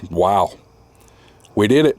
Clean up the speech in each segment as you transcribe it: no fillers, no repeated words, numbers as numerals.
Wow. We did it.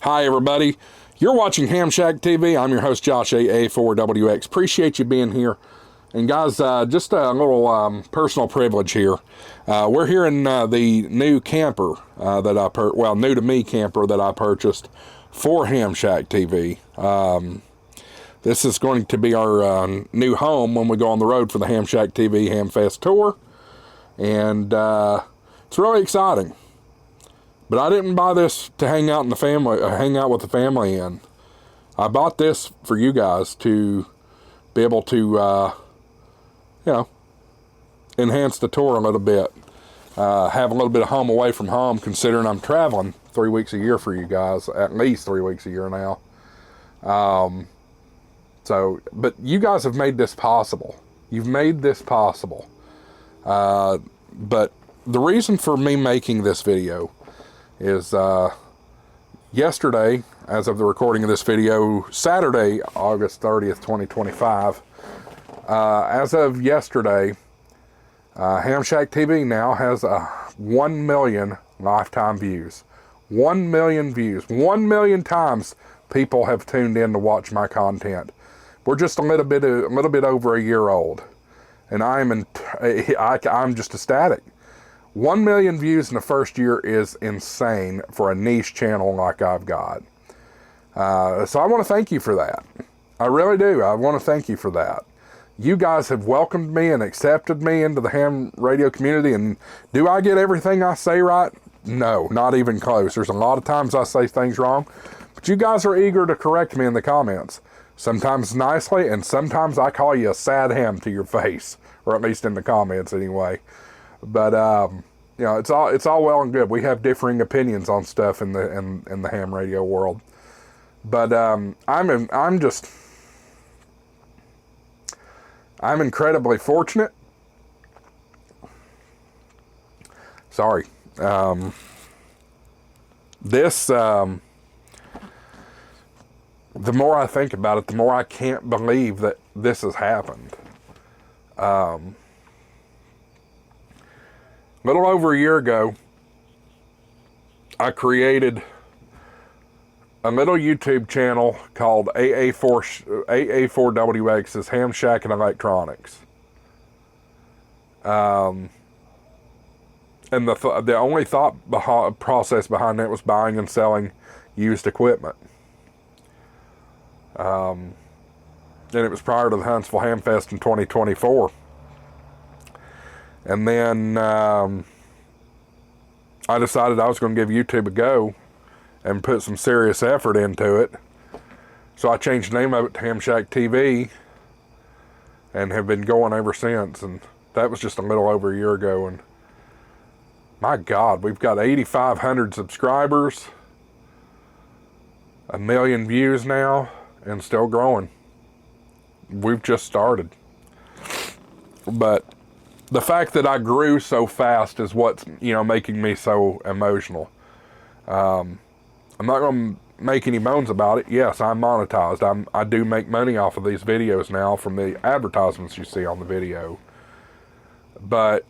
Hi everybody, you're watching HamShackTV. I'm your host Josh AA4WX. Appreciate you being here. And guys, just a little personal privilege here. We're here in the new camper that new to me camper that I purchased for HamShackTV. This is going to be our new home when we go on the road for the HamShackTV HamFest tour. And it's really exciting. But I didn't buy this to hang out with the family in. I bought this for you guys to be able to, enhance the tour a little bit. Have a little bit of home away from home, considering I'm traveling 3 weeks a year for you guys, at least 3 weeks a year now. But you guys have made this possible. You've made this possible. But the reason for me making this video is yesterday, as of the recording of this video, Saturday, August 30th, 2025, as of yesterday, HamShackTV now has 1 million lifetime views. 1 million views. 1 million times people have tuned in to watch my content. We're just a little bit over a year old, and I'm just ecstatic. 1 million views in the first year is insane for a niche channel like I've got. So I want to thank you for that. I really do. I want to thank you for that. You guys have welcomed me and accepted me into the ham radio community. And do I get everything I say right? No, not even close. There's a lot of times I say things wrong. But you guys are eager to correct me in the comments. Sometimes nicely, and sometimes I call you a sad ham to your face. Or at least in the comments anyway. But it's all well and good. We have differing opinions on stuff in the ham radio world. But I'm incredibly fortunate. Sorry. The more I think about it, the more I can't believe that this has happened. A little over a year ago, I created a little YouTube channel called AA4WX's Ham Shack and Electronics. And the only thought process behind it was buying and selling used equipment. And it was prior to the Huntsville Hamfest in 2024. And then I decided I was going to give YouTube a go and put some serious effort into it. So I changed the name of it to HamShackTV and have been going ever since. And that was just a little over a year ago. And my God, we've got 8,500 subscribers, 1 million views now, and still growing. We've just started. But the fact that I grew so fast is what's, making me so emotional. I'm not going to make any bones about it. Yes, I'm monetized. I do make money off of these videos now from the advertisements you see on the video. But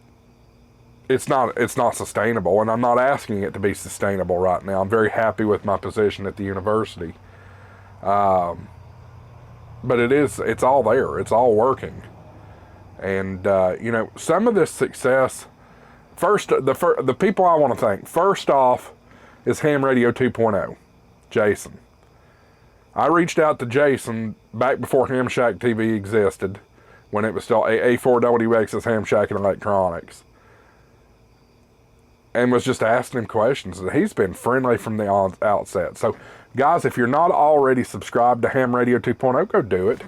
it's not sustainable, and I'm not asking it to be sustainable right now. I'm very happy with my position at the university. But it's all there. It's all working. And, some of this success, the people I want to thank, first off, is Ham Radio 2.0, Jason. I reached out to Jason back before HamShackTV existed, when it was still AA4WX's Ham Shack and Electronics, and was just asking him questions. And he's been friendly from the outset. So Guys, if you're not already subscribed to Ham Radio 2.0, go do it.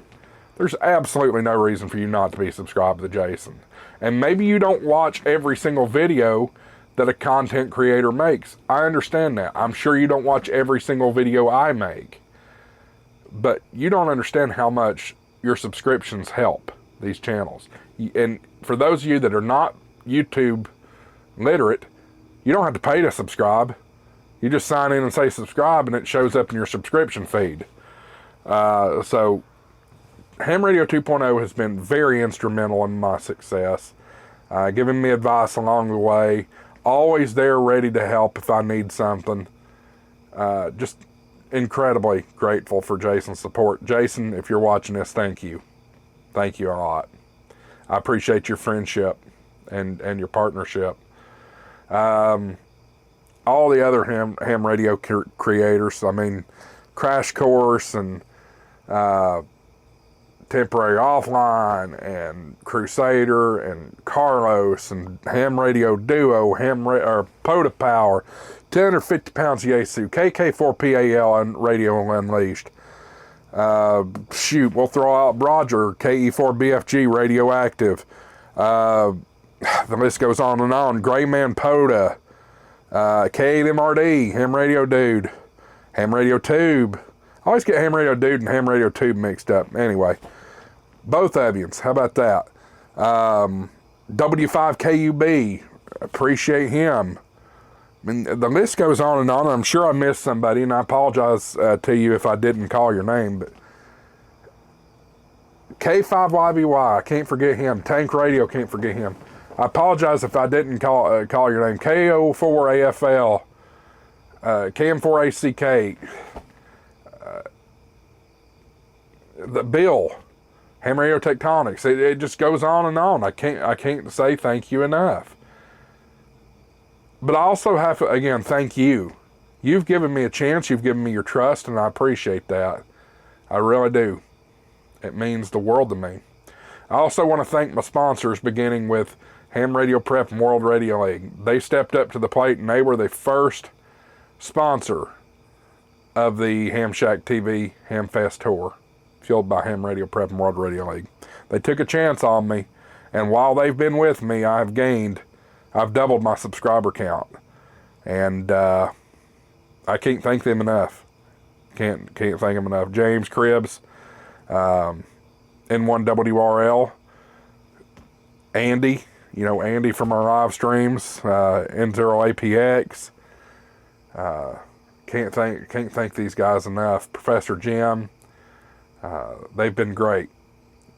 There's absolutely no reason for you not to be subscribed to Jason. And maybe you don't watch every single video that a content creator makes. I understand that. I'm sure you don't watch every single video I make. But you don't understand how much your subscriptions help these channels. And for those of you that are not YouTube literate, you don't have to pay to subscribe. You just sign in and say subscribe, and it shows up in your subscription feed. So Ham Radio 2.0 has been very instrumental in my success, giving me advice along the way, always there ready to help if I need something. Just incredibly grateful for Jason's support. Jason, if you're watching this, thank you. Thank you a lot. I appreciate your friendship and your partnership. All the other ham radio creators, I mean, Crash Course and Temporary Offline and Crusader and Carlos and Ham Radio Duo, POTA Power, 250 pounds Yasu, KK4PAL and Radio Unleashed. We'll throw out Roger, KE4BFG Radioactive. The list goes on and on. Grayman POTA, K8MRD, Ham Radio Dude, Ham Radio Tube. I always get Ham Radio Dude and Ham Radio Tube mixed up. Anyway, both of you. How about that? W5KUB, appreciate him. I mean, the list goes on and on. I'm sure I missed somebody, and I apologize to you if I didn't call your name. But K5YBY, I can't forget him. Tank Radio, can't forget him. I apologize if I didn't call your name. KO4AFL, KM4ACK, the Bill, Ham Radio Tectonics. It just goes on and on. I can't say thank you enough. But I also have to, again, thank you. You've given me a chance. You've given me your trust, and I appreciate that. I really do. It means the world to me. I also want to thank my sponsors, beginning with Ham Radio Prep and World Radio League. They stepped up to the plate, and they were the first sponsor of the HamShackTV HamFest Tour, fueled by Ham Radio Prep and World Radio League. They took a chance on me, and while they've been with me, I've doubled my subscriber count, and I can't thank them enough. Can't thank them enough. James Cribbs, N1WRL, Andy, Andy from our live streams, N0APX. Can't thank these guys enough. Professor Jim, they've been great.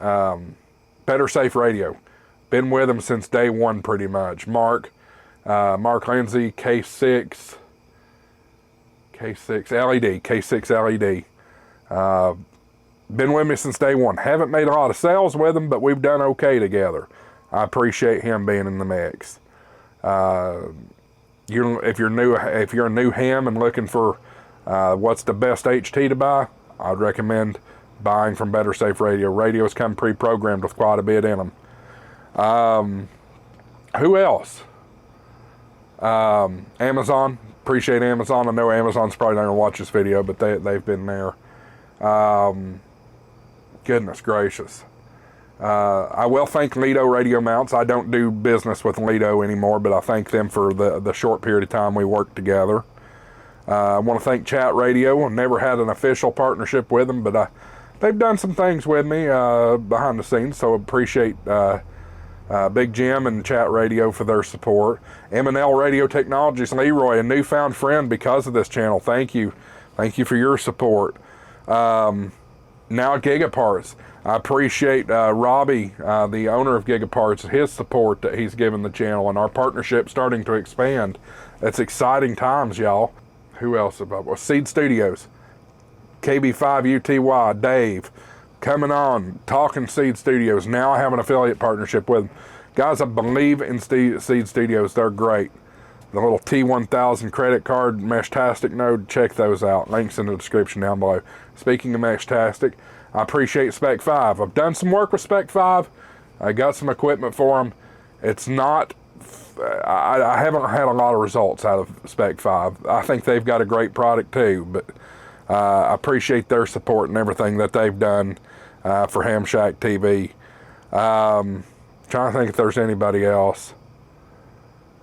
BetterSafeRadio, been with them since day one pretty much. Mark Lindsay, K6 LED. Been with me since day one. Haven't made a lot of sales with them, but we've done okay together. I appreciate him being in the mix. If you're a new ham and looking for what's the best HT to buy, I'd recommend buying from Better Safe Radio. Radios come pre-programmed with quite a bit in them. Who else? Amazon. Appreciate Amazon. I know Amazon's probably not going to watch this video, but they've been there. Goodness gracious. I will thank Lido Radio Mounts. I don't do business with Lido anymore, but I thank them for the short period of time we worked together. I want to thank Chat Radio. I've never had an official partnership with them, but they've done some things with me behind the scenes, so appreciate Big Jim and Chat Radio for their support. M&L Radio Technologies, Leroy, a newfound friend because of this channel. Thank you. Thank you for your support. Now Gigaparts. I appreciate Robbie, the owner of Gigaparts, his support that he's given the channel, and our partnership starting to expand. It's exciting times, y'all. Who else? Seed Studios, KB5UTY, Dave, coming on, talking Seed Studios. Now I have an affiliate partnership with them. Guys, I believe in Seed Studios. They're great. The little T1000 credit card Meshtastic node, check those out. Links in the description down below. Speaking of Meshtastic, I appreciate Spec 5. I've done some work with Spec 5. I got some equipment for them. It's not, I haven't had a lot of results out of Spec 5. I think they've got a great product too, but I appreciate their support and everything that they've done for HamShackTV. Trying to think if there's anybody else.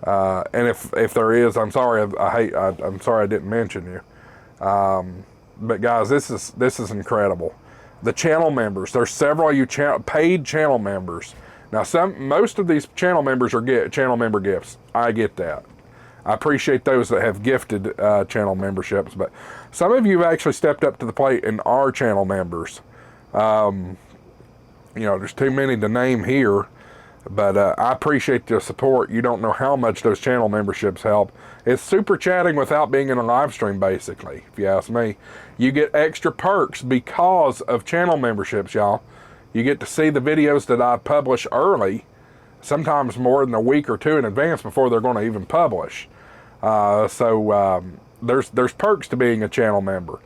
And if there is, I'm sorry. I'm sorry I didn't mention you. But guys, this is incredible. The channel members. There's several of you paid channel members. Now, most of these channel members are channel member gifts. I get that. I appreciate those that have gifted channel memberships, but some of you have actually stepped up to the plate and are channel members. There's too many to name here, but I appreciate the support. You don't know how much those channel memberships help. It's super chatting without being in a live stream, basically, if you ask me. You get extra perks because of channel memberships, y'all. You get to see the videos that I publish early, sometimes more than a week or two in advance before they're going to even publish. So there's perks to being a channel member.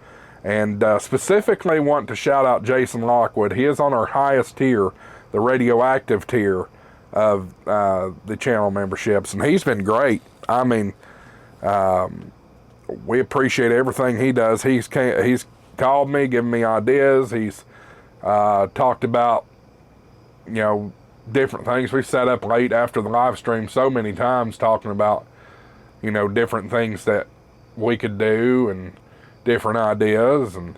And specifically want to shout out Jason Lockwood. He is on our highest tier, the radioactive tier of the channel memberships, and he's been great. I mean, we appreciate everything he does. He's called me, given me ideas. He's talked about, different things. We sat up late after the live stream so many times talking about, different things that we could do and different ideas. And,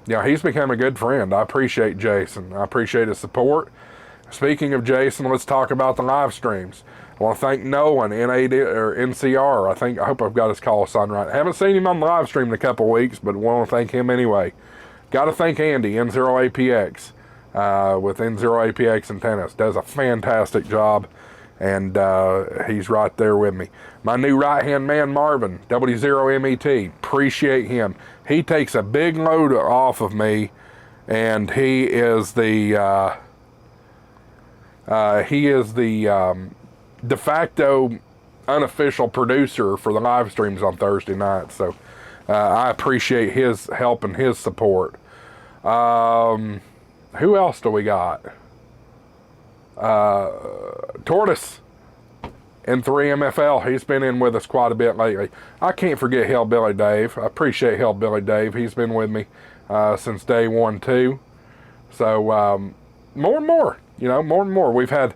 he's become a good friend. I appreciate Jason. I appreciate his support. Speaking of Jason, let's talk about the live streams. I want to thank Nolan, NCR. I hope I've got his call sign right. I haven't seen him on the live stream in a couple of weeks, but want to thank him anyway. Got to thank Andy, N0APX, with N0APX Antennas. Does a fantastic job, and he's right there with me. My new right-hand man, Marvin, W0MET. Appreciate him. He takes a big load off of me, and he is the de facto unofficial producer for the live streams on Thursday night. So I appreciate his help and his support. Who else do we got? Tortoise N3MFL. He's been in with us quite a bit lately. I can't forget Hellbilly Dave. I appreciate Hellbilly Dave. He's been with me since day one too. So more and more, more and more. We've had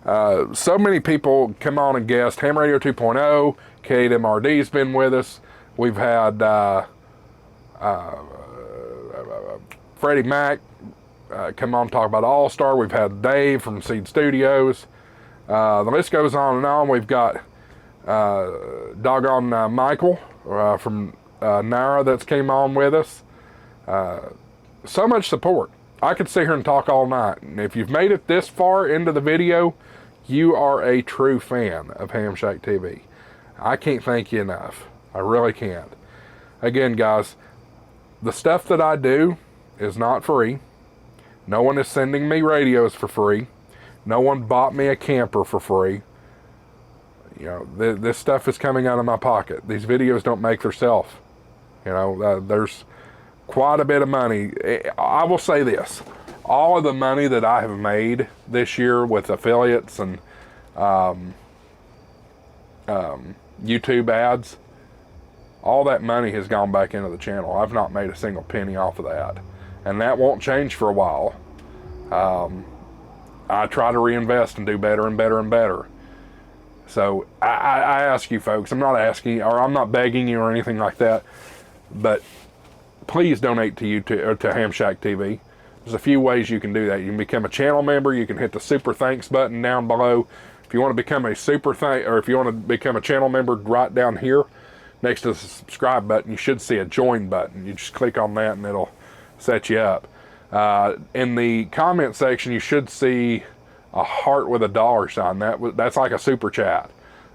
so many people come on and guest. Ham Radio 2.0, KMRD's been with us. We've had Freddie Mac come on and talk about All-Star. We've had Dave from Seed Studios. The list goes on and on. We've got Michael from Nara that's came on with us. So much support. I could sit here and talk all night. And if you've made it this far into the video, you are a true fan of HamShackTV. I can't thank you enough. I really can't. Again, guys, the stuff that I do is not free. No one is sending me radios for free. No one bought me a camper for free. This stuff is coming out of my pocket. These videos don't make themselves. There's quite a bit of money. I will say this. All of the money that I have made this year with affiliates and YouTube ads, all that money has gone back into the channel. I've not made a single penny off of that. And that won't change for a while. I try to reinvest and do better and better and better. So I ask you folks, I'm not asking, or I'm not begging you or anything like that, but please donate to YouTube or to HamShackTV. There's a few ways you can do that. You can become a channel member. You can hit the super thanks button down below. If you want to become a if you want to become a channel member, right down here next to the subscribe button, you should see a join button. You just click on that and it'll set you up. In the comment section, you should see a heart with a dollar sign. That's like a super chat.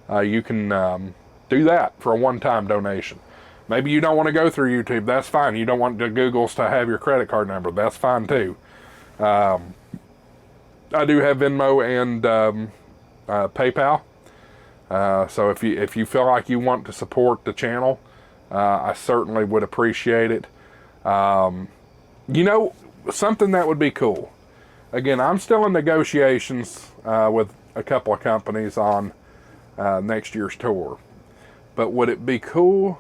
You can do that for a one-time donation. Maybe you don't want to go through YouTube. That's fine. You don't want the Googles to have your credit card number. That's fine too. I do have Venmo and PayPal. So if you feel like you want to support the channel, I certainly would appreciate it. Something that would be cool. Again, I'm still in negotiations with a couple of companies on next year's tour. But would it be cool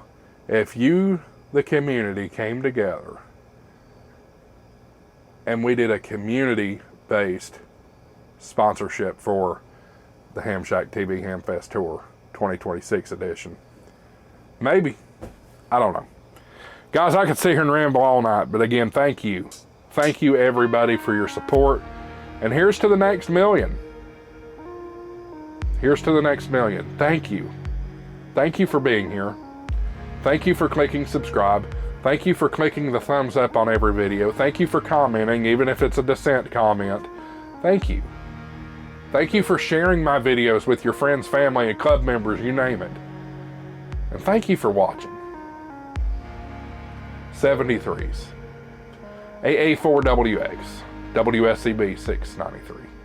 if you the community came together and we did a community-based sponsorship for the HamShackTV HamFest Tour 2026 edition. Maybe. I don't know. Guys, I could sit here and ramble all night, but again, thank you. Thank you, everybody, for your support. And here's to the next million. Here's to the next million. Thank you. Thank you for being here. Thank you for clicking subscribe. Thank you for clicking the thumbs up on every video. Thank you for commenting, even if it's a dissent comment. Thank you. Thank you for sharing my videos with your friends, family, and club members, you name it. And thank you for watching. 73s. AA4WX. WSCB 693.